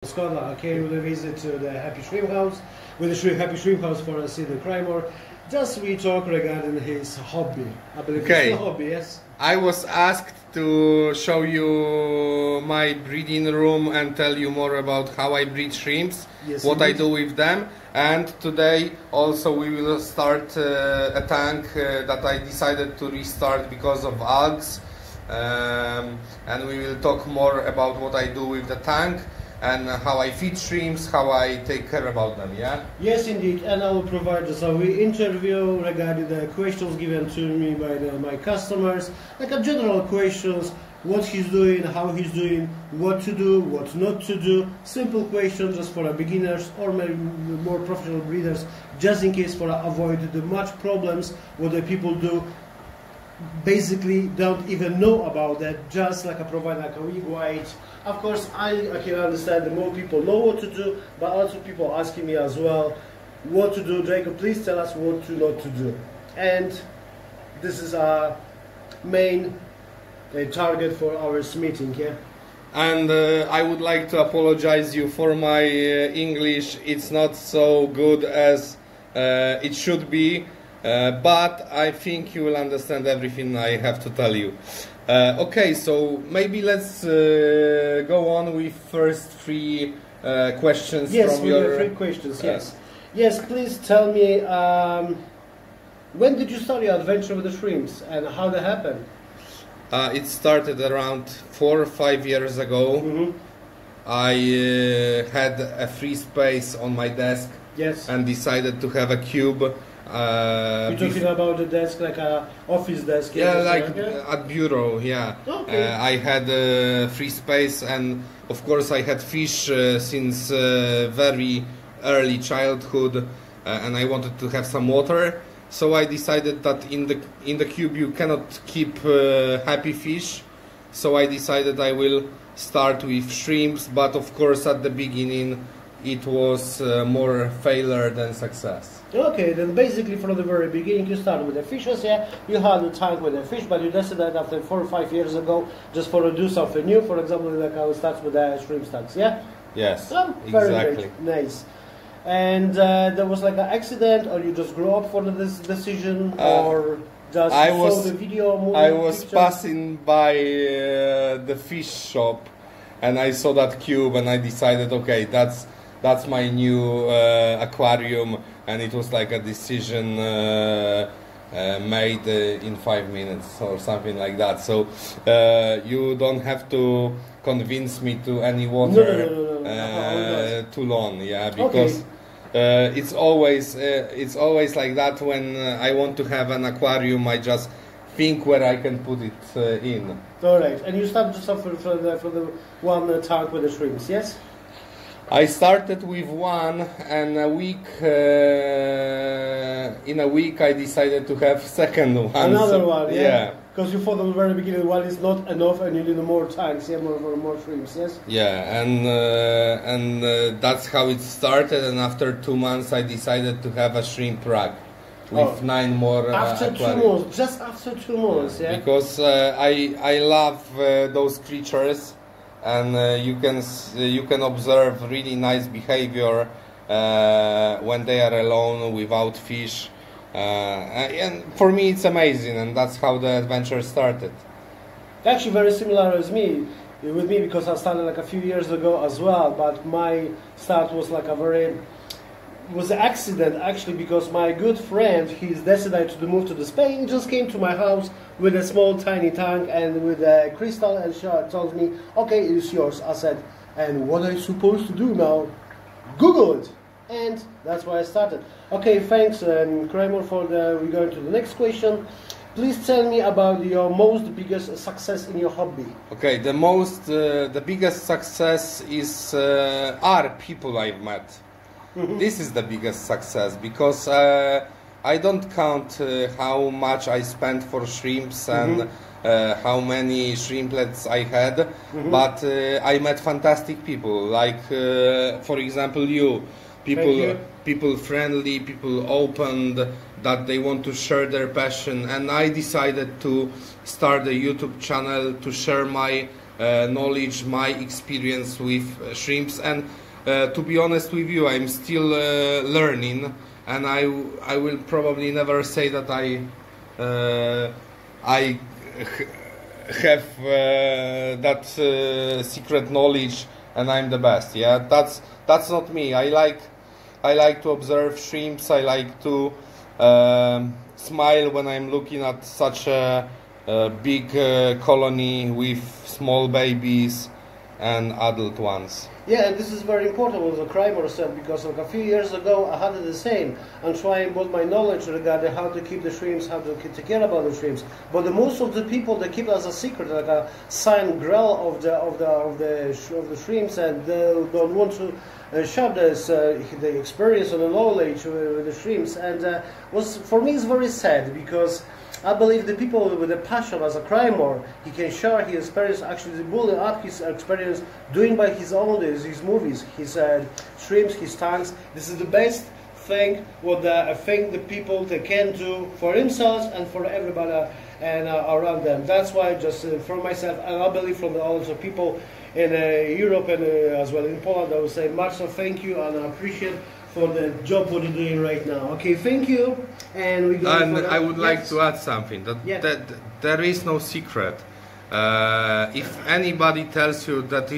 Scotland. I came with a visit to the Happy Shrimp House, with the Happy Shrimp House for a see the CryMore. Just we talk regarding his hobby. I believe it's a hobby, yes? I was asked to show you my breeding room and tell you more about how I breed shrimps, yes, what I do with them. And today also we will start a tank that I decided to restart because of algae. And we will talk more about what I do with the tank and how I feed shrimps, how I take care about them, yeah? Yes, indeed, and I will provide some interview regarding the questions given to me by my customers, like a general questions, what he's doing, how he's doing, what to do, what not to do, simple questions just for beginners or maybe more professional breeders, just in case for avoid the much problems what the people do basically don't even know about that, just like I provide like a weak guide. Of course, I can understand that more people know what to do, but also people asking me as well what to do. Jacob, please tell us what to not to do. And this is our main target for our meeting, yeah? And I would like to apologize you for my English. It's not so good as it should be. But I think you will understand everything I have to tell you. Okay, so maybe let's go on with first three questions. Yes, from we your... have 3 questions, yes. Yes, please tell me, when did you start your adventure with the shrimps and how that happened? It started around 4 or 5 years ago. Mm-hmm. I had a free space on my desk, yes, and decided to have a cube. You're talking about the desk, like a office desk? Yeah, like at bureau, yeah. Okay. I had free space, and of course I had fish since very early childhood, and I wanted to have some water. So I decided that in the cube you cannot keep happy fish. So I decided I will start with shrimps, but of course at the beginning it was more failure than success. Okay, then basically from the very beginning you started with the fishes, yeah? You had a tank with the fish, but you decided after 4 or 5 years ago just for to do something new. For example, like I will start with the shrimp stacks, yeah? Yes, very exactly. Great. Nice. And there was like an accident, or you just grew up for this decision, or just saw the video, movie, I was pictures? passing by the fish shop, and I saw that cube, and I decided, okay, that's my new aquarium, and it was like a decision made in 5 minutes or something like that. So you don't have to convince me to any water too long, yeah, because it's always like that. When I want to have an aquarium, I just think where I can put it in. All right, and you started to suffer from the one tank with the shrimps, yes? I started with one, and in a week I decided to have second one. Another one, yeah. Because you thought at the very beginning one is not enough, and you need more tanks, yeah, more shrimps, yes. Yeah, and that's how it started. And after 2 months, I decided to have a shrimp rack with 9 more. After 2 months, just after 2 months, yeah. Because I love those creatures. And you can observe really nice behavior when they are alone without fish, and for me it's amazing, and that's how the adventure started. Actually, very similar as me, with me, because I started like a few years ago as well. But my start was like was an accident actually, because my good friend, he's decided to move to Spain. He just came to my house with a small tiny tank and with a crystal, and she told me, okay, it's yours. I said, and what are you supposed to do now? Google it. And that's why I started. Okay, thanks, CryMore, we're going to the next question. Please tell me about your biggest success in your hobby. Okay, the biggest success is are people I've met. This is the biggest success, because I don't count how much I spent for shrimps and how many shrimplets I had, but I met fantastic people, like for example people friendly, people open, that they want to share their passion, and I decided to start a YouTube channel to share my knowledge, my experience with shrimps, and to be honest with you, I'm still learning, and I will probably never say that I have that secret knowledge and I'm the best. Yeah, that's not me. I like to observe shrimps. I like to smile when I'm looking at such a big colony with small babies and adult ones. Yeah, and this is very important what the CryMore said, because like a few years ago I had the same and trying both my knowledge regarding how to keep the shrimps, how to take care about the shrimps. But most of the people, they keep it as a secret, like a sign grail of the shrimps, and they don't want to share this the experience and the knowledge with the shrimps. And was for me it's very sad, because I believe the people with a passion as a CryMore, he can share his experience, actually build up his experience doing by his own his movies, his shrimps, his tanks. This is the best thing what I think the people they can do for themselves and for everybody and around them. That's why just for myself, and I believe from the also people in Europe and as well in Poland, I would say much thank you, and I appreciate for the job what you're doing right now. Okay, thank you. And we go. And I would like to add something that there is no secret. If anybody tells you that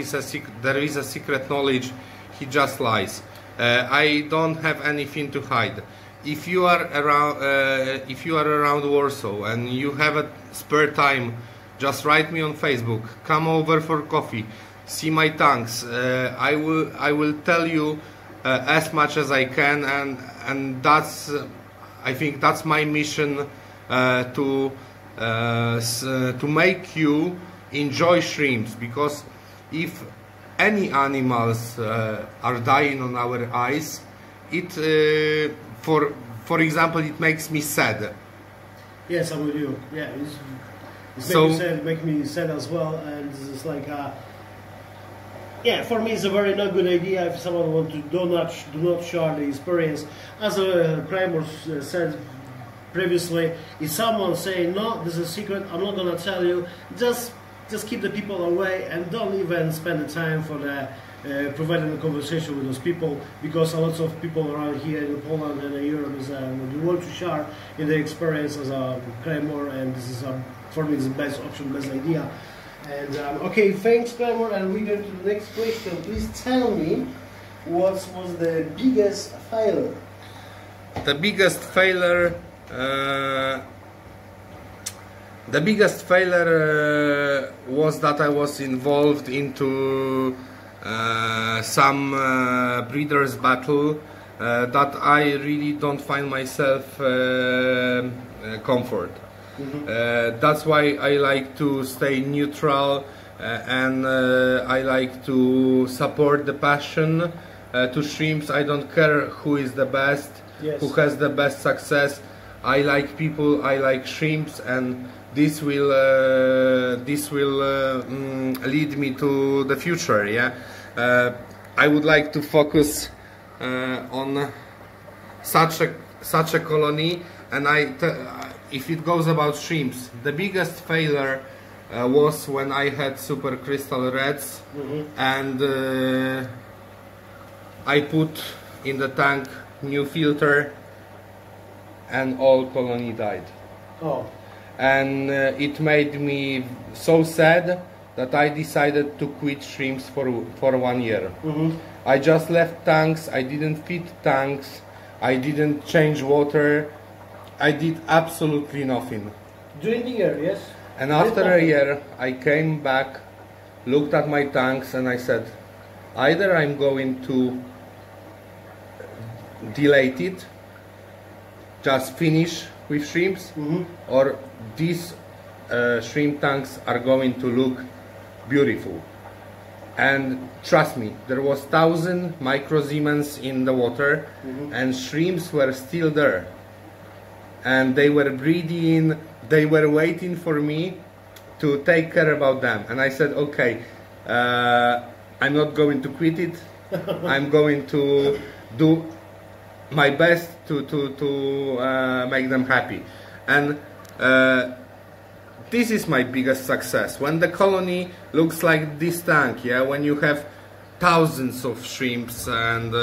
there is a secret knowledge, he just lies. I don't have anything to hide. If you are around Warsaw and you have a spare time, just write me on Facebook. Come over for coffee. See my tanks. I will tell you as much as I can, and that's I think that's my mission, to make you enjoy shrimps, because if any animals are dying on our eyes, it for example, it makes me sad. Yes, I'm with you. Yeah, it's so make me sad as well, and it's like yeah, for me it's a very not good idea if someone wants to do not share the experience. As CryMore said previously, if someone saying no, this is a secret, I'm not gonna tell you, just keep the people away and don't even spend the time for the providing a conversation with those people, because a lot of people around here in Poland and in Europe is want to share in their experience as a CryMore, and this is for me it's the best option, best idea. And okay, thanks CryMore, and we go to the next question. Please tell me what was the biggest failure? The biggest failure. The biggest failure was that I was involved into some breeders' battle that I really don't find myself comfort. That's why I like to stay neutral, and I like to support the passion to shrimps. I don't care who is the best, who has the best success. I like people, I like shrimps, and this will lead me to the future. Yeah, I would like to focus on such a colony, and if it goes about shrimps, the biggest failure was when I had super crystal reds, and I put in the tank new filter, and all colony died. Oh. And it made me so sad that I decided to quit shrimps for 1 year. I just left tanks, I didn't feed tanks, I didn't change water, I did absolutely nothing. During the year, yes? And after a year, I came back, looked at my tanks, and I said, either I'm going to delete it, just finish with shrimps, or these shrimp tanks are going to look beautiful. And trust me, there was 1,000 micro-Siemens in the water, and shrimps were still there. And they were breeding, they were waiting for me to take care about them. And I said, okay, I'm not going to quit it. I'm going to do my best to make them happy. And this is my biggest success. When the colony looks like this tank, yeah, when you have thousands of shrimps and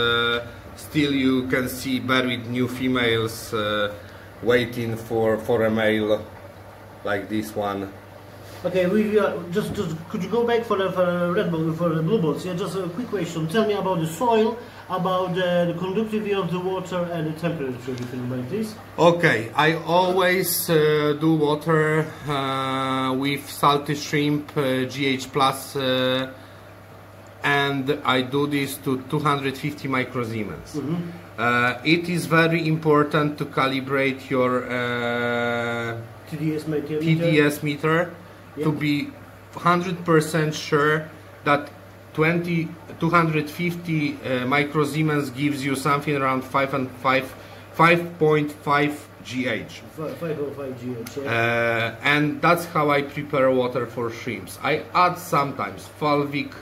still you can see buried new females waiting for a male like this one. Okay, we just could you go back for the red ball, for the blue balls? Yeah, just a quick question. Tell me about the soil, about the conductivity of the water and the temperature, if you mind, please. Okay, I always do water with salty shrimp, GH plus, and I do this to 250 microsiemens. It is very important to calibrate your TDS meter. To be 100% sure that 250 microsiemens gives you something around 5.5 GH. 5.5 GH. Yeah. And that's how I prepare water for shrimps. I add sometimes fulvic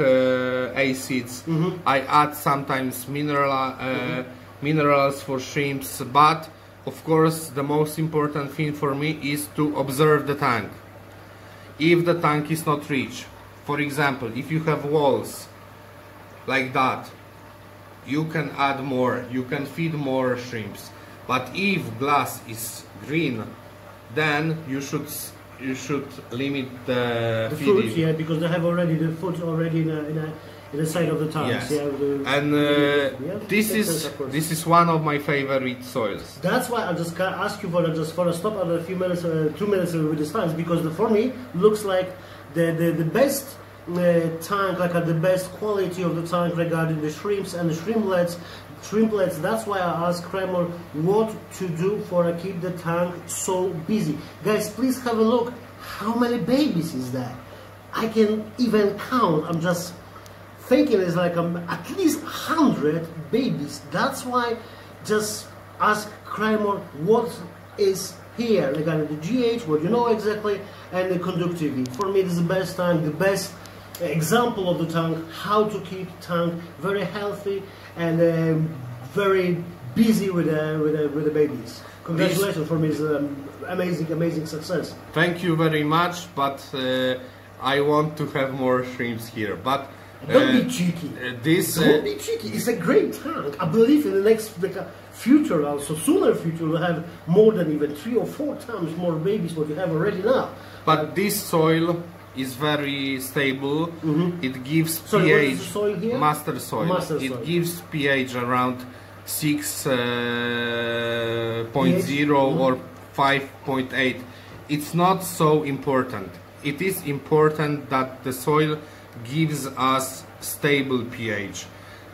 acids. I add sometimes minerals for shrimps. But of course, the most important thing for me is to observe the tank. If the tank is not rich, for example, if you have walls like that, you can add more, you can feed more shrimps. But if glass is green, then you should limit the feeding. Fruits, yeah, because they have already the food already in the side of the tanks. Yes. Yeah, and this is one of my favorite soils. That's why I just can ask you for a stop at a few minutes, 2 minutes with the tanks, because for me looks like the best tank, like the best quality of the tank regarding the shrimps and the shrimplets. That's why I asked CryMore what to do for keep the tank so busy. Guys, please have a look. How many babies is that? I can even count. I'm just thinking it's like at least 100 babies. That's why just ask CryMore what is here regarding the GH, what you know exactly, and the conductivity. For me, this is the best tank, the best example of the tank, how to keep tank very healthy and very busy with the babies. Congratulations, for me, it's amazing success. Thank you very much, but I want to have more shrimps here. But don't be cheeky. Don't be cheeky. It's a great tank. I believe in the next future, also sooner future, we'll have more than even 3 or 4 times more babies what you have already now. But this soil is very stable. It gives Sorry, pH. what is the soil here? Master soil. It gives pH around 6.0 or 5.8. It's not so important. It is important that the soil gives us stable pH,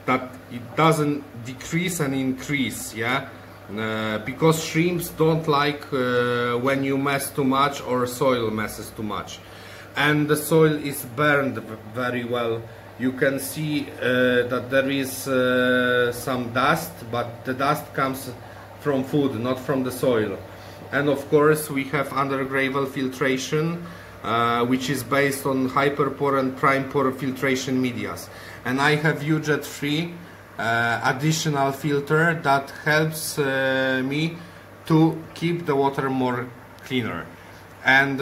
that it doesn't decrease and increase, yeah, because shrimps don't like when you mess too much or soil messes too much, and the soil is burned very well. You can see that there is some dust, but the dust comes from food, not from the soil. And of course we have undergravel filtration, which is based on Hyperpore and Primepore filtration medias. And I have UJET-3 additional filter that helps me to keep the water more cleaner. And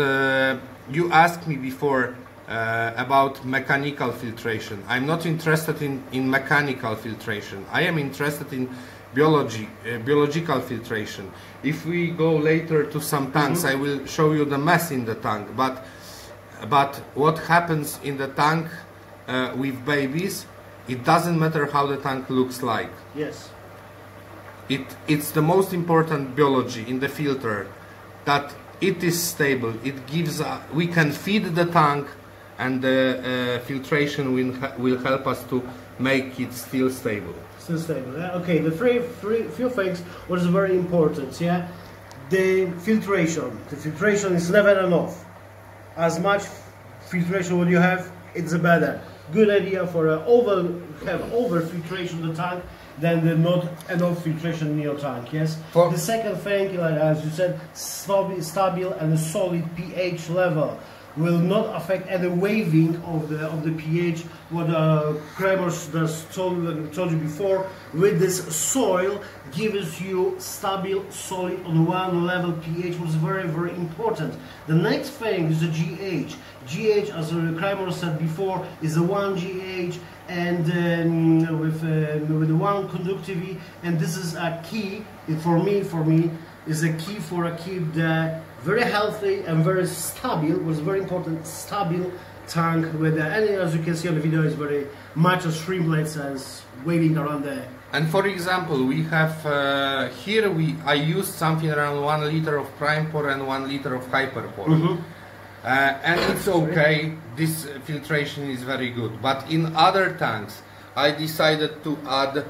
you asked me before about mechanical filtration. I'm not interested in mechanical filtration. I am interested in biological filtration. If we go later to some tanks, I will show you the mess in the tank. But what happens in the tank with babies, it doesn't matter how the tank looks like. Yes. It's the most important biology in the filter, that it is stable. It gives we can feed the tank, and the filtration will help us to make it still stable. Still stable. Yeah? Okay. The few things what is very important. Yeah, the filtration. The filtration is never enough. As much filtration what you have, it's better. Good idea for over filtration of the tank than the not enough filtration in your tank. Yes. The second thing, like as you said, stable and a solid pH level. will not affect any waving of the pH. What CryMore just told you before, with this soil gives you stable, solid on one level pH, which is very, very important. The next thing is the GH. GH, as CryMore said before, is a 1 GH and with one conductivity, and this is a key for me is a key for keep the very healthy and very stable, was very important, stable tank with and as you can see on the video, is very much of shrimplets as waving around there. And for example, we have here I used something around 1 liter of Primepore and 1 liter of Hyperpore. And it's okay, this filtration is very good, but in other tanks I decided to add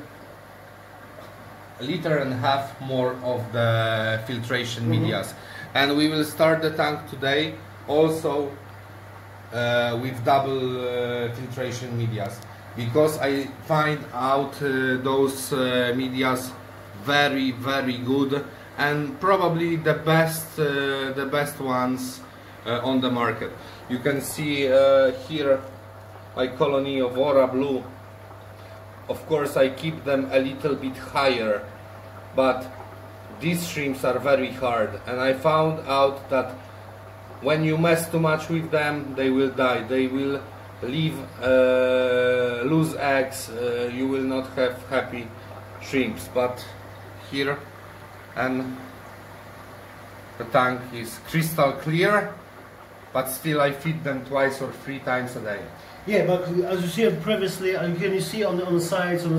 1.5 liters more of the filtration medias, and we will start the tank today also with double filtration medias, because I find out those medias very, very good, and probably the best ones on the market. You can see here my colony of Ora Blue. Of course I keep them a little bit higher, but these shrimps are very hard, and I found out that when you mess too much with them, they will die. They will leave loose eggs. You will not have happy shrimps. But here, and the tank is crystal clear, but still I feed them 2 or 3 times a day. Yeah, but as you see previously, can you see on the sides, on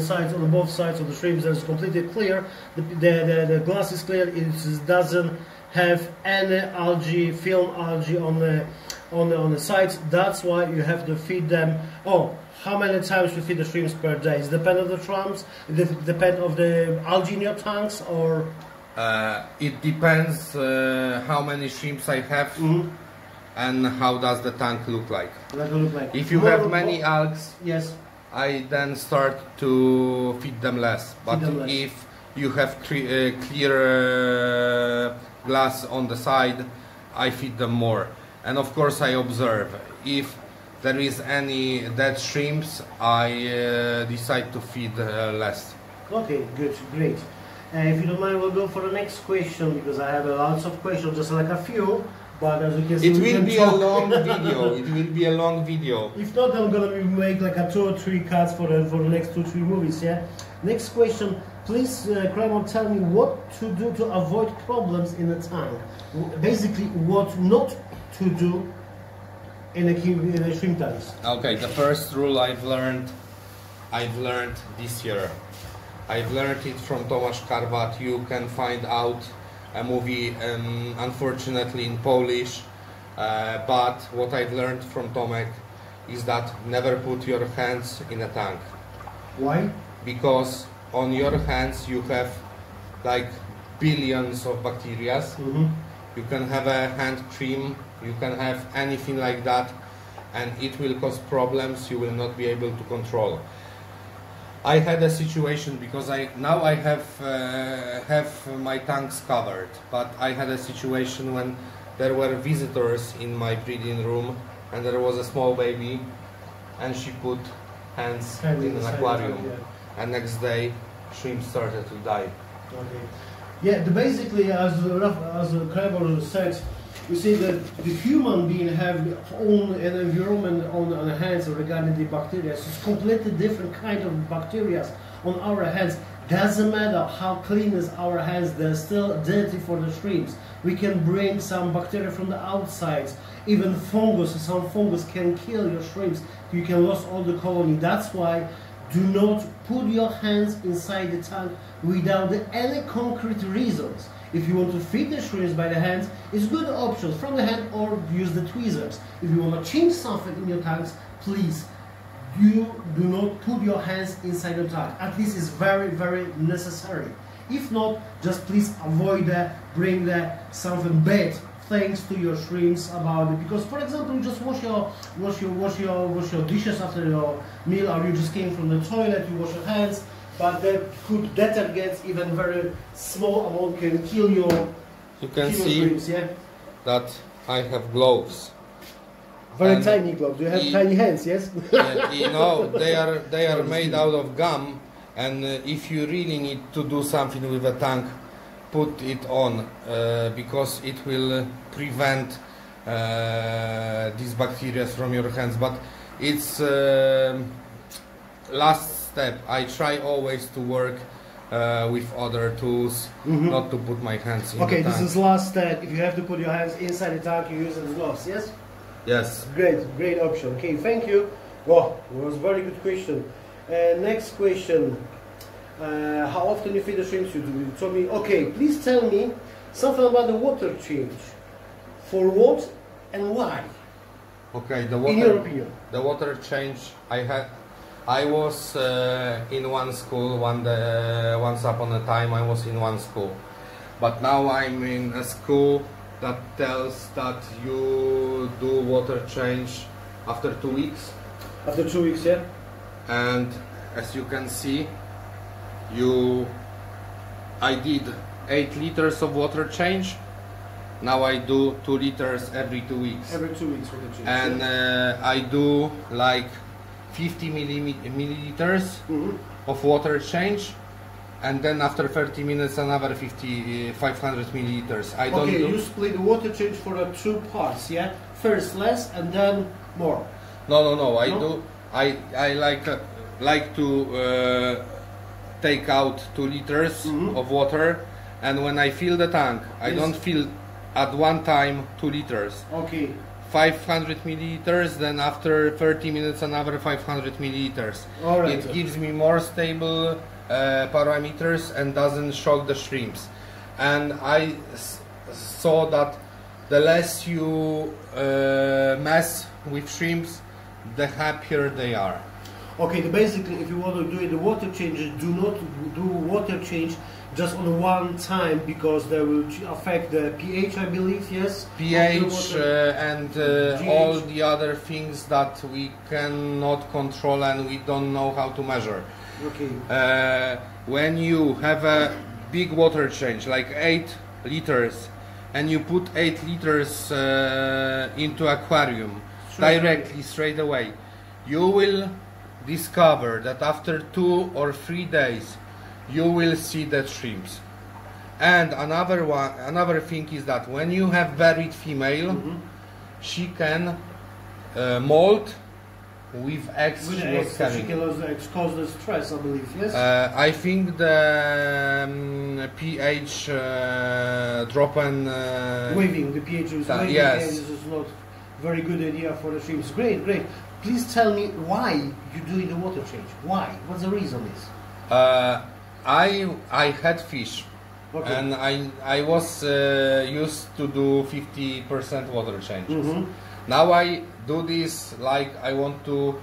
both sides of the shrimps, that's completely clear. The glass is clear. It doesn't have any algae, film algae on the sides. That's why you have to feed them. Oh, how many times you feed the shrimps per day? It depends on the trumps. It depends on the algae in your tanks, or it depends how many shrimps I have. And how does the tank look like? If you have many algs, yes, I then start to feed them less. But if you have clear glass on the side, I feed them more. And of course I observe. If there is any dead shrimps, I decide to feed less. Okay, good, great. If you don't mind, we'll go for the next question, because I have lots of questions, just like a few. But as you can see, it will be a long video. It will be a long video. If not, I'm gonna make like a 2 or 3 cuts for the next 2 or 3 movies. Yeah. Next question, please, CryMore, tell me what to do to avoid problems in the tank. Basically, what not to do in a shrimp tanks. Okay, the first rule I've learned this year. I've learned it from Tomasz Karbat. You can find out a movie, unfortunately in Polish, but what I've learned from Tomek is that never put your hands in a tank. Why? Because on your hands you have like billions of bacteria. You can have a hand cream, you can have anything like that, and it will cause problems you will not be able to control. I had a situation, because now I have my tanks covered, but I had a situation when there were visitors in my breeding room, and there was a small baby, and she put hands in an aquarium, and next day shrimp started to die. Okay. Yeah, basically, as CryMore said, you see that the human being have own an environment on the hands regarding the bacteria. So it's completely different kind of bacteria on our hands. Doesn't matter how clean is our hands, they're still dirty for the shrimps. We can bring some bacteria from the outside. Even fungus, some fungus can kill your shrimps. You can lose all the colony. That's why do not put your hands inside the tank without any concrete reasons. If you want to feed the shrimps by the hands, it's good options from the hand, or use the tweezers. If you want to change something in your tanks, please you do not put your hands inside the tank. At least it's very, very necessary. If not, just please avoid that, bring that something bad things to your shrimps about it. Because for example, you just wash your dishes after your meal, or you just came from the toilet, you wash your hands. But that could detergents, even very small amount, can kill your. You can see shrimps, yeah? that I have gloves. Very And tiny gloves. You have tiny hands, yes? you know, they are made out of gum, and if you really need to do something with a tank, put it on because it will prevent these bacteria from your hands. But it's last step. I try always to work with other tools, not to put my hands in the tank. Okay, this is last step. If you have to put your hands inside the tank, you use the gloves, yes? Yes. Great option. Okay, thank you. Wow, it was a very good question. Next question. How often you feed the shrimps? You told me. Okay, please tell me something about the water change. For what and why? Okay, in your opinion. The water change I was in one school once upon a time. I was in one school, but now I'm in a school that tells that you do water change after 2 weeks. After 2 weeks, yeah. And as you can see, I did 8 liters of water change. Now I do 2 liters every 2 weeks. Every 2 weeks water change. And I do like 50 milliliters of water change, and then after 30 minutes another 500 milliliters. I don't you split the water change for 2 parts, yeah? First less and then more. No. I like to take out 2 liters of water, and when I fill the tank, I don't fill at one time 2 liters. Okay. 500 milliliters, then after 30 minutes another 500 milliliters. All right. It gives me more stable parameters and doesn't shock the shrimps. And I saw that the less you mess with shrimps, the happier they are. Okay, basically if you want to do the water changes, do not do water change just on one time, because they will affect the pH, I believe, yes? pH and all the other things that we cannot control and we don't know how to measure. Okay. When you have a big water change, like 8 liters, and you put 8 liters into aquarium straight away, you will discover that after 2 or 3 days you will see the shrimps. And another thing is that when you have buried female, she can molt with eggs she was carrying. She can cause the stress, I believe, yes? I think the pH drop and waving, the pH is waving, yes. and this is not very good idea for the shrimps. Great. Please tell me why you do the water change. Why? What's the reason is? I had fish, and I was used to do 50% water changes. Now I do this like I want to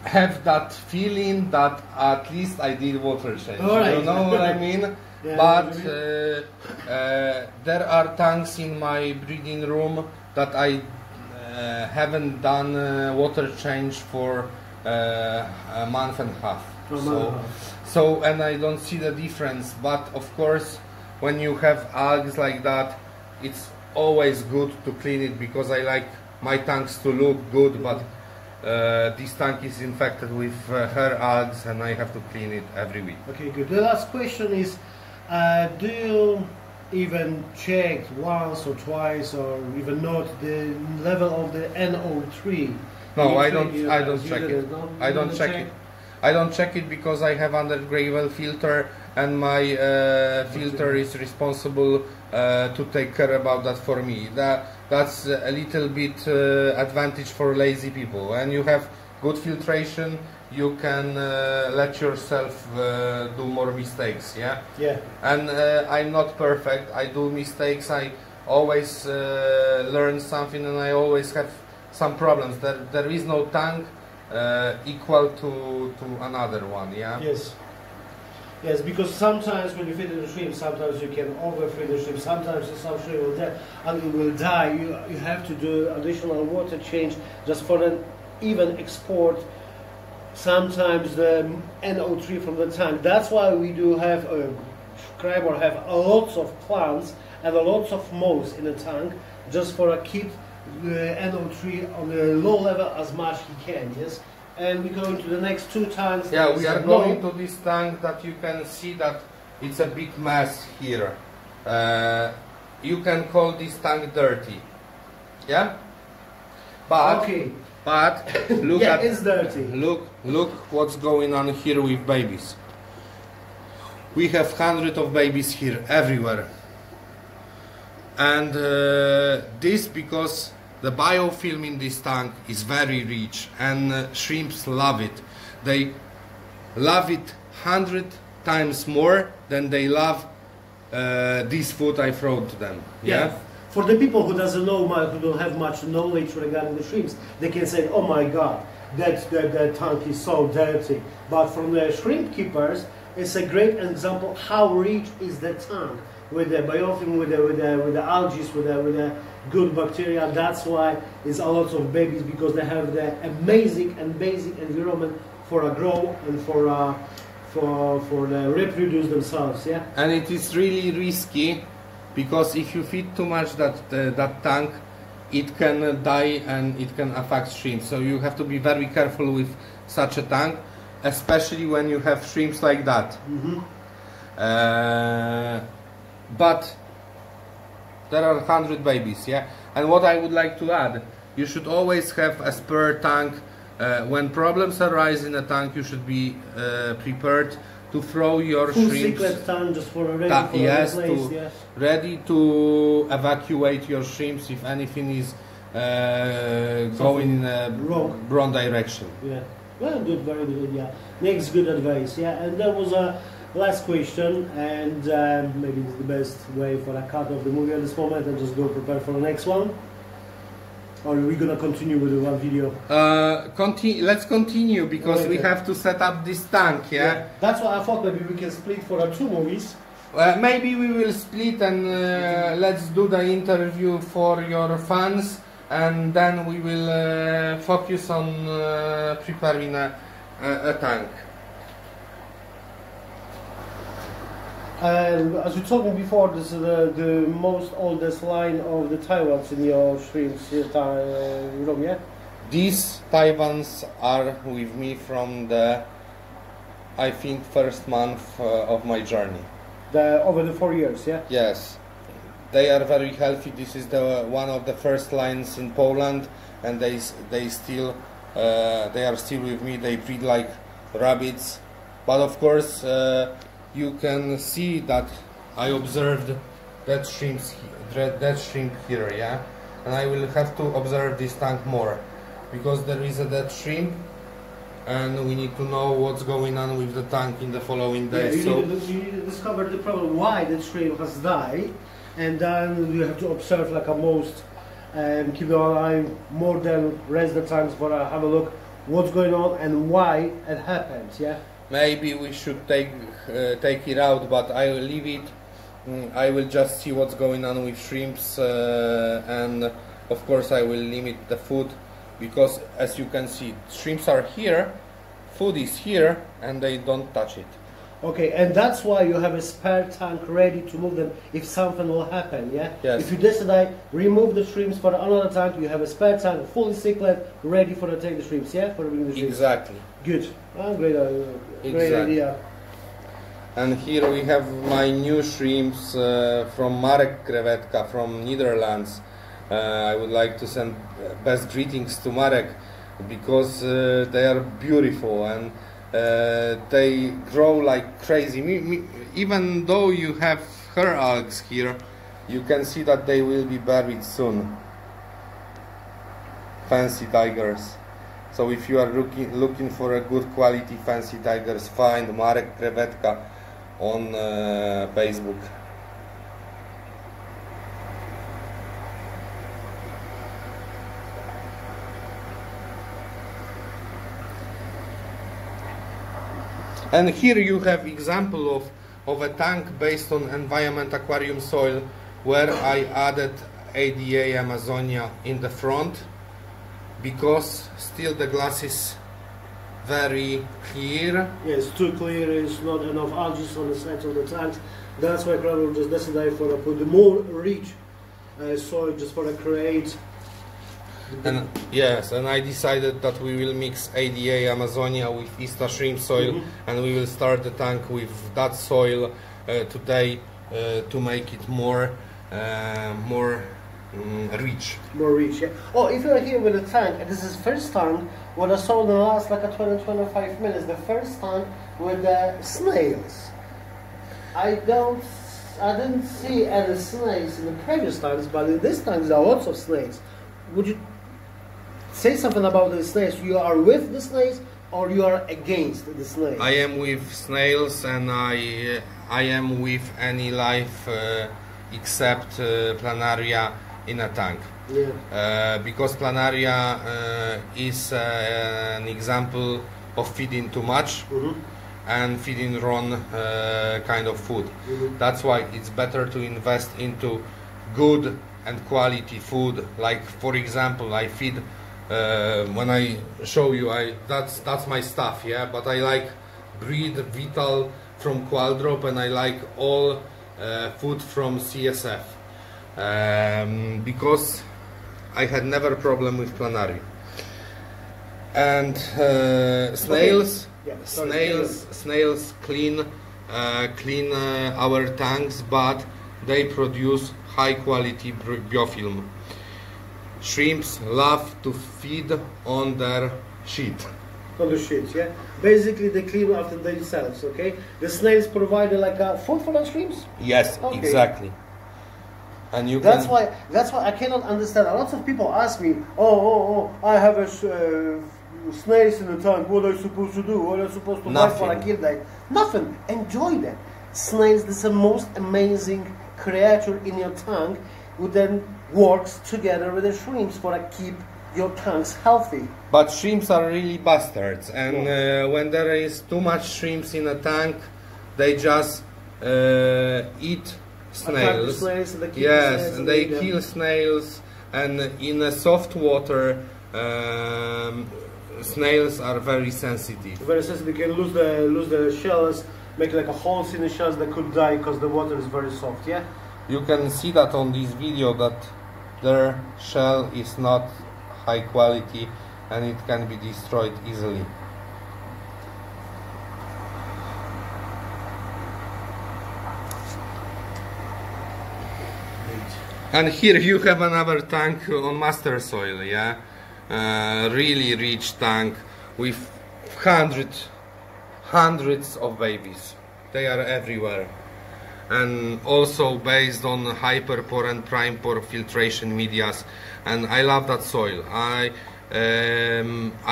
have that feeling that at least I did water change. Right. You know what I mean? Yeah, but there are tanks in my breeding room that I haven't done water change for a month and a half. So and I don't see the difference. But of course, when you have algae like that, it's always good to clean it, because I like my tanks to look good, but this tank is infected with hair algae and I have to clean it every week. Okay, good. The last question is, do you even check once or twice or even not the level of the NO3? No, I don't check it. I don't check it. I don't check it because I have under gravel filter, and my filter is responsible to take care about that for me. That's a little bit advantage for lazy people. When you have good filtration, you can let yourself do more mistakes. Yeah. And I'm not perfect. I do mistakes. I always learn something, and I always have some problems. There is no tank equal to another one. Yeah. Yes, because sometimes when you feed the shrimp, sometimes you can overfeed the shrimp, sometimes some shrimp will die, and it will die. You have to do additional water change just for an even export. Sometimes the NO3 from the tank. That's why we do have CryMore have lots of plants and lots of molds in the tank, just for a keep NO3 on a low level as much he can, yes? And we go into the next 2 tanks. Yeah, we are going to this tank that you can see that it's a big mess here. You can call this tank dirty. Yeah? But, okay. But look yeah, at it's dirty. Look what's going on here with babies. We have hundreds of babies here everywhere. And this because the biofilm in this tank is very rich and shrimps love it. They love it 100 times more than they love this food I throw to them. Yeah? For the people who doesn't know, who don't have much knowledge regarding the shrimps, they can say, "Oh my God, that tank is so dirty." But from the shrimp keepers, it's a great example how rich is the tank with the biofilm, with the algae, with the good bacteria. That's why it's a lot of babies, because they have the amazing and basic environment for a grow and for reproduce themselves. Yeah. And it is really risky, because if you feed too much that tank, it can die and it can affect shrimps. So you have to be very careful with such a tank, especially when you have shrimps like that. Mm-hmm. But there are 100 babies, yeah. And what I would like to add, you should always have a spare tank. When problems arise in a tank, you should be prepared to throw your full shrimps. secret tank just for a ready Yes, place, yes. ready to evacuate your shrimps if anything is going in a wrong direction. Yeah, well, good, very good. Yeah, next good advice. Yeah, and there was a last question, and maybe it's the best way for a cut of the movie at this moment, and just go prepare for the next one. Or are we gonna continue with the one video? Let's continue, because we Okay. have to set up this tank. Yeah. That's why I thought maybe we can split for 2 movies. Maybe we will split and let's do the interview for your fans, and then we will focus on preparing a tank. And as you told me before, this is the most oldest line of the Taiwans in your shrimps room, yeah? These Taiwans are with me from the, I think, first month of my journey. Over the 4 years, yeah? Yes, they are very healthy. This is one of the first lines in Poland, and they are still with me. They breed like rabbits, but of course you can see that I observed that shrimp here, yeah, and I will have to observe this tank more, because there is a dead shrimp, and we need to know what's going on with the tank in the following days. Yeah, you need to discover the problem, why the shrimp has died, and then you have to observe like a most, keep an eye more than rest the times for have a look what's going on and why it happens. Yeah. Maybe we should take it out, but I will leave it. I will just see what's going on with shrimps, and of course I will limit the food, because as you can see, shrimps are here, food is here, and they don't touch it. Okay, and that's why you have a spare tank ready to move them if something will happen, yeah? Yes. If you decide remove the shrimps for another tank, you have a spare tank fully cycled, ready for take the shrimps, yeah? For bringing the shrimps. Exactly. Good. Great Exactly. idea. And here we have my new shrimps from Marek Krewetka from Netherlands. I would like to send best greetings to Marek, because they are beautiful and they grow like crazy. Even though you have her algs here, you can see that they will be buried soon. Fancy tigers. So if you are looking for a good quality fancy tigers, find Marek Krewetka on Facebook. And here you have example of a tank based on environment aquarium soil, where I added ADA Amazonia in the front, because still the glass is very clear. Yes, too clear, it's not enough algae on the sides of the tanks. That's why CryMore just decided for put the more rich soil just for create And yes, and I decided that we will mix ADA Amazonia with Ista shrimp soil, and we will start the tank with that soil today to make it more rich. More rich, yeah. Oh, if you're here with a tank, and this is first tank what I saw in the last like a 20-25 minutes, the first tank with the snails. I didn't see any snails in the previous tanks, but in this tank there are lots of snails. Would you say something about the snails? You are with the snails or you are against the snails? I am with snails, and I am with any life except planaria in a tank. Yeah. Because planaria is an example of feeding too much and feeding wrong kind of food. That's why it's better to invest into good and quality food. Like for example, I feed when I show you, that's my stuff, yeah. But I like Breed Vital from Qualdrop, and I like all food from CSF because I had never problem with planaria. And snails. Okay. Yeah, snails clean our tanks, but they produce high quality biofilm. Shrimps love to feed on their shit. On the shit, yeah. Basically, they clean after themselves. Okay. The snails provide like a food for the shrimps. Yes, okay. Exactly. And you that's why I cannot understand. A lot of people ask me, oh, I have a snails in the tank. What are you supposed to do? What are you supposed to buy for a kill day? Nothing. Enjoy them. Snails, this is the most amazing creature in your tank, who then works together with the shrimps for to keep your tanks healthy. But shrimps are really bastards, and when there is too much shrimps in a tank, they just eat snails. Snails and yes, and they kill snails. And in a soft water, snails are very sensitive. Very sensitive. They can lose the shells, make like a holes in the shells that could die because the water is very soft. Yeah. You can see that on this video that their shell is not high quality and it can be destroyed easily. And here you have another tank on master soil, yeah, really rich tank with hundreds of babies. They are everywhere, and also based on Hyperpore and Primepore filtration medias. And I love that soil. I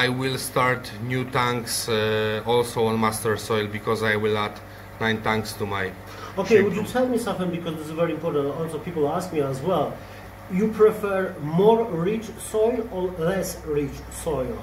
will start new tanks also on master soil, because I will add 9 tanks to my. Okay, would you tell me something, because this is very important. Also, people ask me as well. You prefer more rich soil or less rich soil?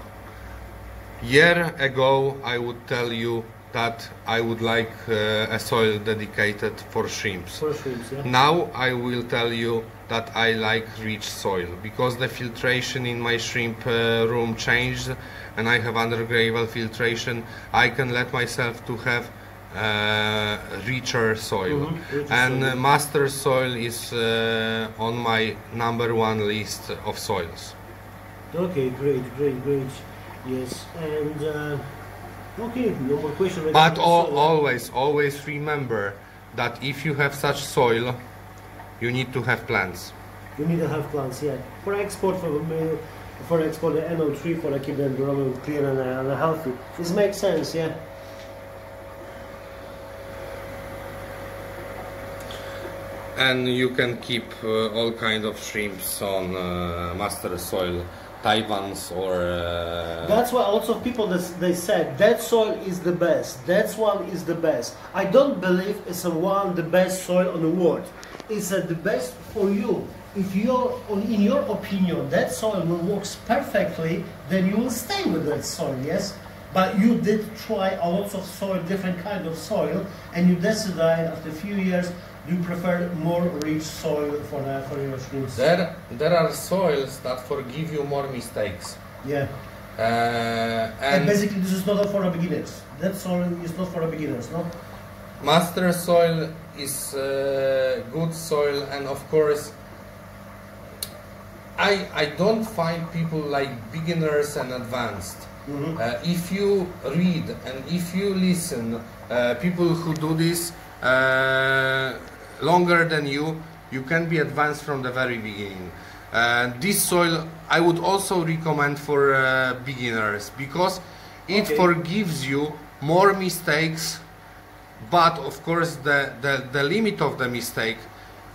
Year ago, I would tell you that I would like a soil dedicated for shrimps. For shrimps, yeah. Now I will tell you that I like rich soil, because the filtration in my shrimp room changed, and I have underground filtration. I can let myself to have richer soil, and master soil is on my #1 list of soils. Okay, great. Yes, and okay, no more questions. But always remember that if you have such soil, you need to have plants. You need to have plants, yeah. For export, for export the NO3, for to keep them growing clean and healthy. This makes sense, yeah. And you can keep all kind of shrimps on master soil, Taiwan's or. That's why lots of people they said that soil is the best. That one is the best. I don't believe it's the best soil on the world. It's the best for you. If in your opinion, that soil will works perfectly, then you will stay with that soil. Yes. But you did try a lot of soil, different kind of soil, and you decided after a few years you prefer more rich soil for your shrimps. There are soils that forgive you more mistakes. Yeah. And basically this is not for the beginners. That soil is not for the beginners, no? Master soil is good soil, and of course I don't find people like beginners and advanced. If you read and if you listen, people who do this longer than you can be advanced from the very beginning. This soil I would also recommend for beginners, because it forgives you more mistakes, but of course the limit of the mistake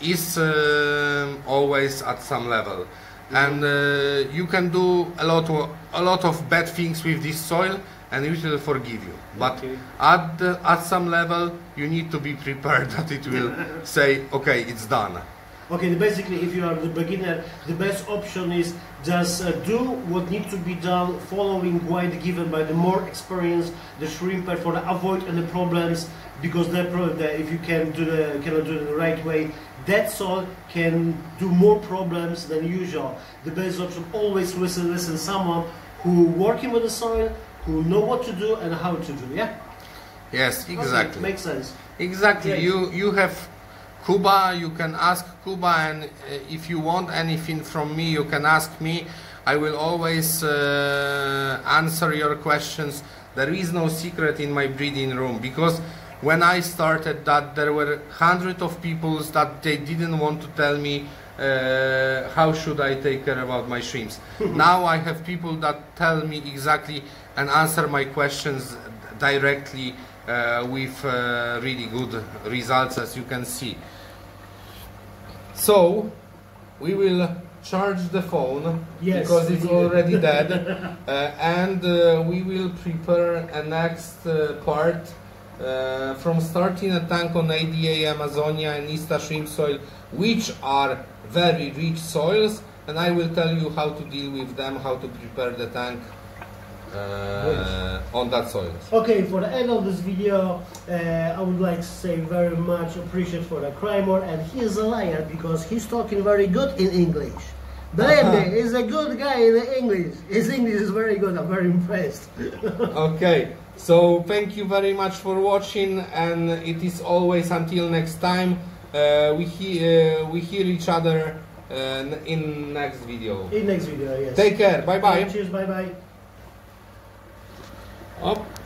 is always at some level. And you can do a lot of bad things with this soil and it will forgive you, but at some level you need to be prepared that it will say, okay, it's done. Okay, basically if you are the beginner, the best option is just do what needs to be done, following guide given by the more experienced, the shrimper, for to avoid any problems, because if you cannot do it the right way, that soil can do more problems than usual. The best option, always listen someone who working with the soil, who know what to do and how to do. Yeah. Yes, exactly. Okay, makes sense. Exactly. Yes. You have Kuba. You can ask Kuba, and if you want anything from me, you can ask me. I will always answer your questions. There is no secret in my breeding room, because when I started that, there were hundreds of people that they didn't want to tell me how should I take care about my shrimps. Now I have people that tell me exactly and answer my questions directly with really good results, as you can see. So we will charge the phone, yes, because it's already dead, and we will prepare a next part. From starting a tank on ADA, Amazonia and Ista shrimp soil, which are very rich soils, and I will tell you how to deal with them, how to prepare the tank on that soil. Okay, for the end of this video, I would like to say very much appreciate for the CryMore, and he is a liar because he's talking very good in English. Believe me, he's a good guy in English. His English is very good, I'm very impressed. Okay. So thank you very much for watching, and it is always until next time. We hear each other in next video. In next video, yes. Take care. Bye bye. Cheers. Bye bye. Up.